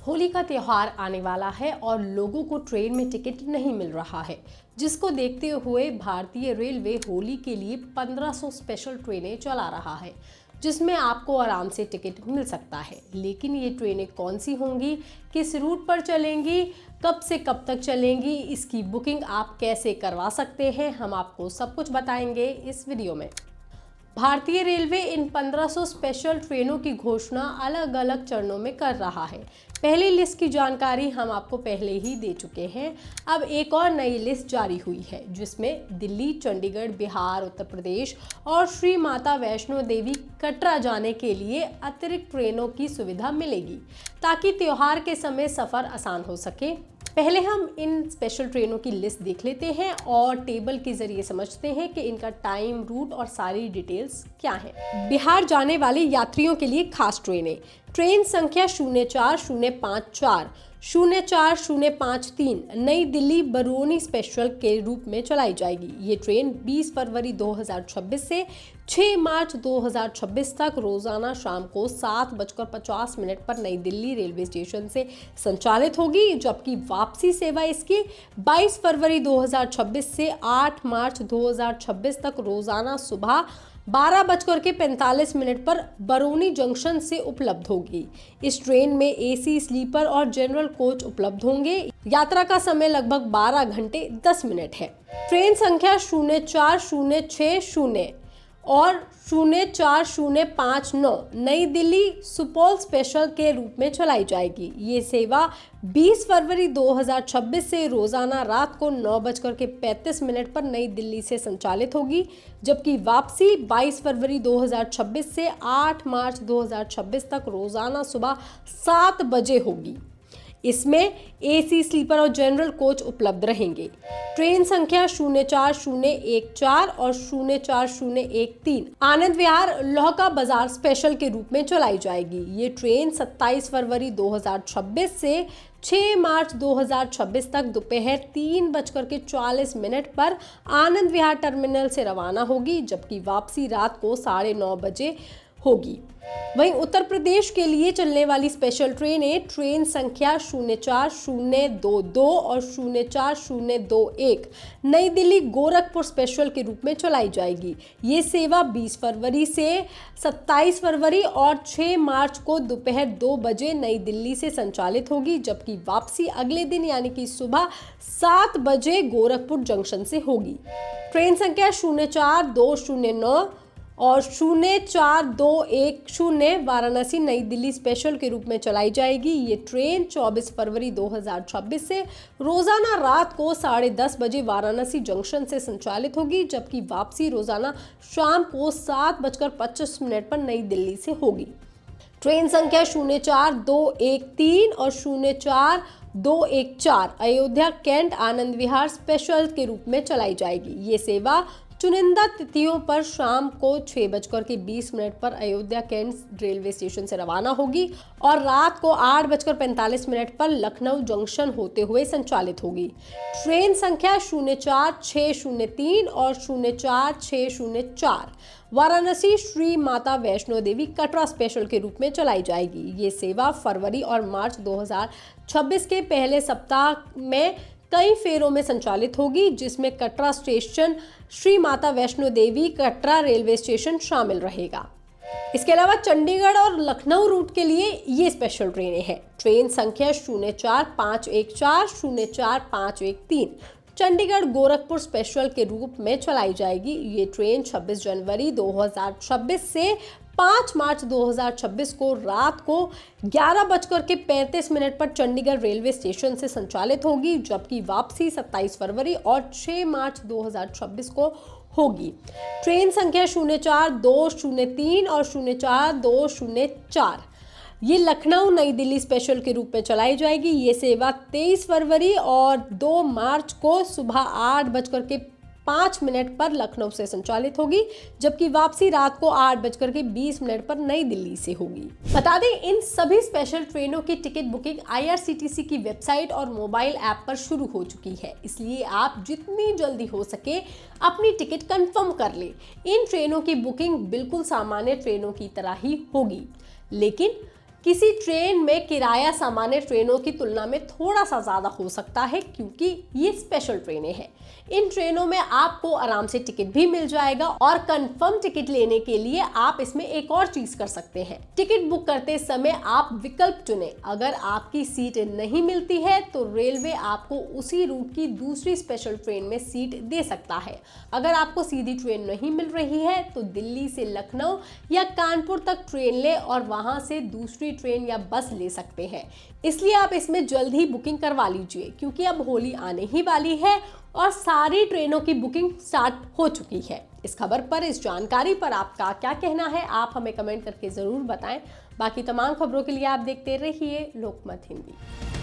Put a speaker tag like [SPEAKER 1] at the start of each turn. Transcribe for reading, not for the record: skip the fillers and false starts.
[SPEAKER 1] होली का त्यौहार आने वाला है और लोगों को ट्रेन में टिकट नहीं मिल रहा है, जिसको देखते हुए भारतीय रेलवे होली के लिए 1500 स्पेशल ट्रेनें चला रहा है, जिसमें आपको आराम से टिकट मिल सकता है। लेकिन ये ट्रेनें कौन सी होंगी, किस रूट पर चलेंगी, कब से कब तक चलेंगी, इसकी बुकिंग आप कैसे करवा सकते हैं, हम आपको सब कुछ बताएंगे इस वीडियो में। भारतीय रेलवे इन 1500 स्पेशल ट्रेनों की घोषणा अलग अलग चरणों में कर रहा है। पहली लिस्ट की जानकारी हम आपको पहले ही दे चुके हैं। अब एक और नई लिस्ट जारी हुई है, जिसमें दिल्ली, चंडीगढ़, बिहार, उत्तर प्रदेश और श्री माता वैष्णो देवी कटरा जाने के लिए अतिरिक्त ट्रेनों की सुविधा मिलेगी, ताकि त्योहार के समय सफ़र आसान हो सके। पहले हम इन स्पेशल ट्रेनों की लिस्ट देख लेते हैं और टेबल के जरिए समझते हैं कि इनका टाइम, रूट और सारी डिटेल्स क्या हैं। बिहार जाने वाले यात्रियों के लिए खास ट्रेनें। ट्रेन संख्या 04054 04053 नई दिल्ली बरौनी स्पेशल के रूप में चलाई जाएगी। ये ट्रेन 20 फरवरी 2026 से 6 मार्च 2026 तक रोजाना शाम को 7:50 पर नई दिल्ली रेलवे स्टेशन से संचालित होगी, जबकि वापसी सेवा इसकी 22 फरवरी 2026 से 8 मार्च 2026 तक रोजाना सुबह 12:45 पर बरौनी जंक्शन से उपलब्ध होगी। इस ट्रेन में एसी, स्लीपर और जनरल कोच उपलब्ध होंगे। यात्रा का समय लगभग 12 घंटे 10 मिनट है। ट्रेन संख्या 04060 और 04059 नई दिल्ली सुपौल स्पेशल के रूप में चलाई जाएगी। ये सेवा 20 फरवरी 2026 से रोजाना रात को 9:35 पर नई दिल्ली से संचालित होगी, जबकि वापसी 22 फरवरी 2026 से 8 मार्च 2026 तक रोजाना सुबह 7 बजे होगी। इसमें एसी, स्लीपर और जनरल कोच उपलब्ध रहेंगे। ट्रेन संख्या 04014 और 04013 आनंद विहार लोहका बाजार स्पेशल के रूप में चलाई जाएगी। ये ट्रेन 27 फरवरी 2026 से 6 मार्च 2026 तक दोपहर 3:40 पर आनंद विहार टर्मिनल से रवाना होगी, जबकि वापसी रात को 9:30 बजे होगी। वहीं उत्तर प्रदेश के लिए चलने वाली स्पेशल ट्रेनें ट्रेन संख्या 04022 और 04021 नई दिल्ली गोरखपुर स्पेशल के रूप में चलाई जाएगी। ये सेवा 20 फरवरी से 27 फरवरी और 6 मार्च को दोपहर 2 बजे नई दिल्ली से संचालित होगी, जबकि वापसी अगले दिन यानी कि सुबह 7 बजे गोरखपुर जंक्शन से होगी। ट्रेन संख्या 04209 और 04210 वाराणसी नई दिल्ली स्पेशल के रूप में चलाई जाएगी। ये ट्रेन 24 फरवरी 2026 से रोजाना रात को 10:30 बजे वाराणसी जंक्शन से संचालित होगी, जबकि वापसी रोजाना शाम को 7:25 पर नई दिल्ली से होगी। ट्रेन संख्या 04213 और 04214 अयोध्या कैंट आनंद विहार स्पेशल के रूप में चलाई जाएगी। ये सेवा चुनिंदा तिथियों पर शाम को 6:20 पर अयोध्या कैंट रेलवे स्टेशन से रवाना होगी और रात को 8:45 पर लखनऊ जंक्शन होते हुए संचालित होगी। ट्रेन संख्या 04603 और 04604 वाराणसी श्री माता वैष्णो देवी कटरा स्पेशल के रूप में चलाई जाएगी। ये सेवा फरवरी और मार्च 2026 के पहले सप्ताह में कई फेरों में संचालित होगी, जिसमें Katra station, Shri Mata Vaishno Devi Katra railway station शामिल रहेगा। इसके अलावा चंडीगढ़ और लखनऊ रूट के लिए ये स्पेशल ट्रेनें हैं। ट्रेन संख्या 04514 04513 चंडीगढ़ गोरखपुर स्पेशल के रूप में चलाई जाएगी। ये ट्रेन 26 जनवरी 2026 से 5 मार्च 2026 को रात को 11:35 पर चंडीगढ़ रेलवे स्टेशन से संचालित होगी, जबकि वापसी 27 फरवरी और 6 मार्च 2026 को होगी। ट्रेन संख्या 04203 और 04204 ये लखनऊ नई दिल्ली स्पेशल के रूप में चलाई जाएगी। ये सेवा 23 फरवरी और 2 मार्च को सुबह 8:05 पर लखनऊ से संचालित होगी, जबकि वापसी रात को 8:20 पर नई दिल्ली से होगी। बता दें, इन सभी स्पेशल ट्रेनों की टिकट बुकिंग IRCTC की वेबसाइट और मोबाइल ऐप पर शुरू हो चुकी है, इसलिए आप जितनी जल्दी हो सके अपनी टिकट कंफर्म कर लें। इन ट्रेनों की बुकिंग बिल्कुल सामान्य ट्रेनों की तरह ही होगी, लेकिन किसी ट्रेन में किराया सामान्य ट्रेनों की तुलना में थोड़ा सा ज़्यादा हो सकता है क्योंकि ये स्पेशल ट्रेनें हैं। इन ट्रेनों में आपको आराम से टिकट भी मिल जाएगा और कंफर्म टिकट लेने के लिए आप इसमें एक और चीज कर सकते हैं। टिकट बुक करते समय आप विकल्प चुनें। अगर आपकी सीट नहीं मिलती है तो रेलवे आपको उसी रूट की दूसरी स्पेशल ट्रेन में सीट दे सकता है। अगर आपको सीधी ट्रेन नहीं मिल रही है तो दिल्ली से लखनऊ या कानपुर तक ट्रेन ले और वहां से दूसरी ट्रेन या बस ले सकते हैं। इसलिए आप इसमें जल्द ही बुकिंग करवा लीजिए क्योंकि अब होली आने ही वाली है और सारी ट्रेनों की बुकिंग स्टार्ट हो चुकी है। इस खबर पर, इस जानकारी पर आपका क्या कहना है, आप हमें कमेंट करके जरूर बताएं। बाकी तमाम खबरों के लिए आप देखते रहिए लोकमत हिंदी।